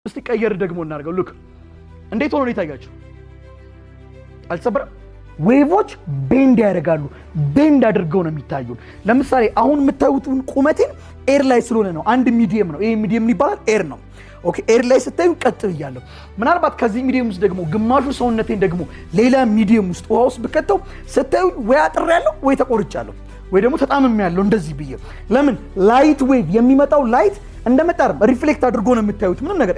እስቲ ቀየር ደግሞ እናርገው ሉክ እንዴት ሆኖ ይታያችሁ አልተሰበረ ዌቮች ቤንድ ያደርጋሉ ቤንድ አድርገው ነው የሚታዩን ለምሳሌ አሁን የምታዩትን ቁመቴን ኤር ላይ ስለሆነ ነው አንድ ሚዲየም ነው ይሄ ሚዲየም ይባላል ኤር ነው ኦኬ ኤር ላይ ስታዩ ቀጥ ይያለው ምናልባት ከዚህ ሚዲየም ውስጥ ደግሞ ግማሹ ሰውነቴን ደግሞ ሌላ ሚዲየም ውስጥ ውሃ ውስጥ ብከተው ስታዩ ወይ አጥር ያለው ወይ ተቆርጫለሁ ወይ ደግሞ ተጣምም ያለው እንደዚህ ብዬ ለምን ላይት ዌቭ የሚመጣው ላይት እንደመጣር ሪፍሌክት አድርጎ ነው የምታዩት ምንም ነገር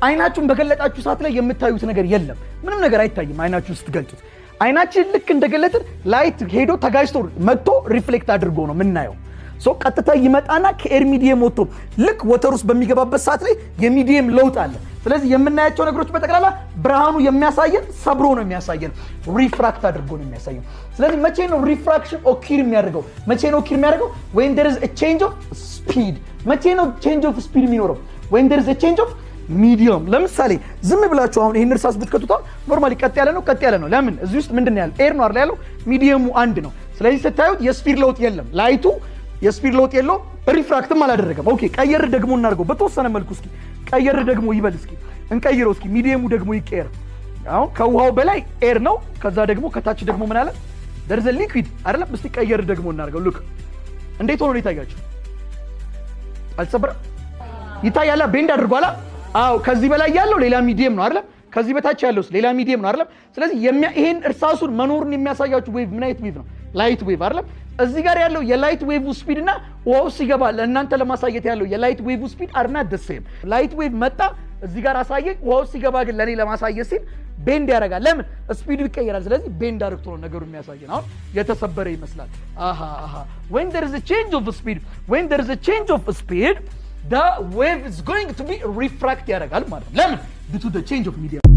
አይናችሁን በገለጣችሁ ሰዓት ላይ የምታዩት ነገር የለም ምንም ነገር አይታይም አይናችሁን ስትገልጡት አይናችን ልክ እንደገለጥን ላይት ሄዶ ተጋጅቶ መጥቶ ሪፍሌክት አድርጎ ነው ምናየው ሶ ቀጥታ ይመጣና ከኤር ሚዲየም ወጥቶ ልክ ወተር ውስጥ በሚገባበት ሰዓት ላይ የሚዲየም ለውጥ አለ ስለዚህ የምናያቸው ነገሮች በተቀላላ ብርሃኑ የሚያሳየን ሰብሮ ነው የሚያሳየን ሪፍራክት አድርጎ ነው የሚያሳየን ስለዚህ መቼ ነው ሪፍራክሽን ኦኪር የሚያደርገው መቼ ነው ኦኪር የሚያደርገው when there is a change of speed መቼ ነው change of speed የሚኖረው when there is a change of medium ለምሳሌ ዝም ብላችሁ አሁን ይሄን እርሳስ ብትከቱት ኖርማሊ ቀጥ ያለ ነው ለምን እዚህ ውስጥ ምንድነው ያለው ኤር ነው አይደል ያለው ሚዲየሙ አንድ ነው ስለዚህ ስታዩት የስፒድ ለውጥ የለም ላይቱ የስፒድ ለውጥ የለው ሪፍራክትም አላደረገም ኦኬ ቀየር ደግሞ እናርገው በተወሰነ መልኩ እስኪ ቀየር ደግሞ ይበል እስኪ እንቀይረው እስኪ ሚዲየሙ ደግሞ ይቀየር አሁን ከውሃው በላይ ኤር ነው ከዛ ደግሞ ከታች ደግሞ ምን አለ there is a liquid አይደለም እስቲ ቀየር ደግሞ እናርገው ሉክ እንዴት ሆኖ ይታያችሁ አልተሰበረ ይታያላ ቤንድ አድርጓላ አው ከዚህ በላይ ያለው ሌላ ሚዲየም ነው አይደል ከዚህ በታች ያለው ሌላ ሚዲየም ነው አይደል ስለዚህ ይሄን እርሳሱን መኖርን የሚያሳያችሁ ዌቭ ምን አይነት ዌቭ ነው ላይት ዌቭ አይደል እዚህ ጋር ያለው የላይት ዌቭ ስፒድ እና ውሃው ሲገባ ለእናንተ ለማሳየት ያለው የላይት ዌቭ ስፒድ are not the same ላይት ዌቭ መጣ እዚህ ጋር አሳየኝ ውሃው ሲገባ ግን ለኔ ለማሳየት ሲል ቤንድ ያደርጋል ለምን ስፒዱ ይቀየራል ስለዚህ ቤንድ አድርጎ ነው ነገሩ የሚያሳየን አሁን የተሰበረ ይመስላል when there is a change of speed the wave is going to be refract ያደርጋል ማለት ለምን due to the change of medium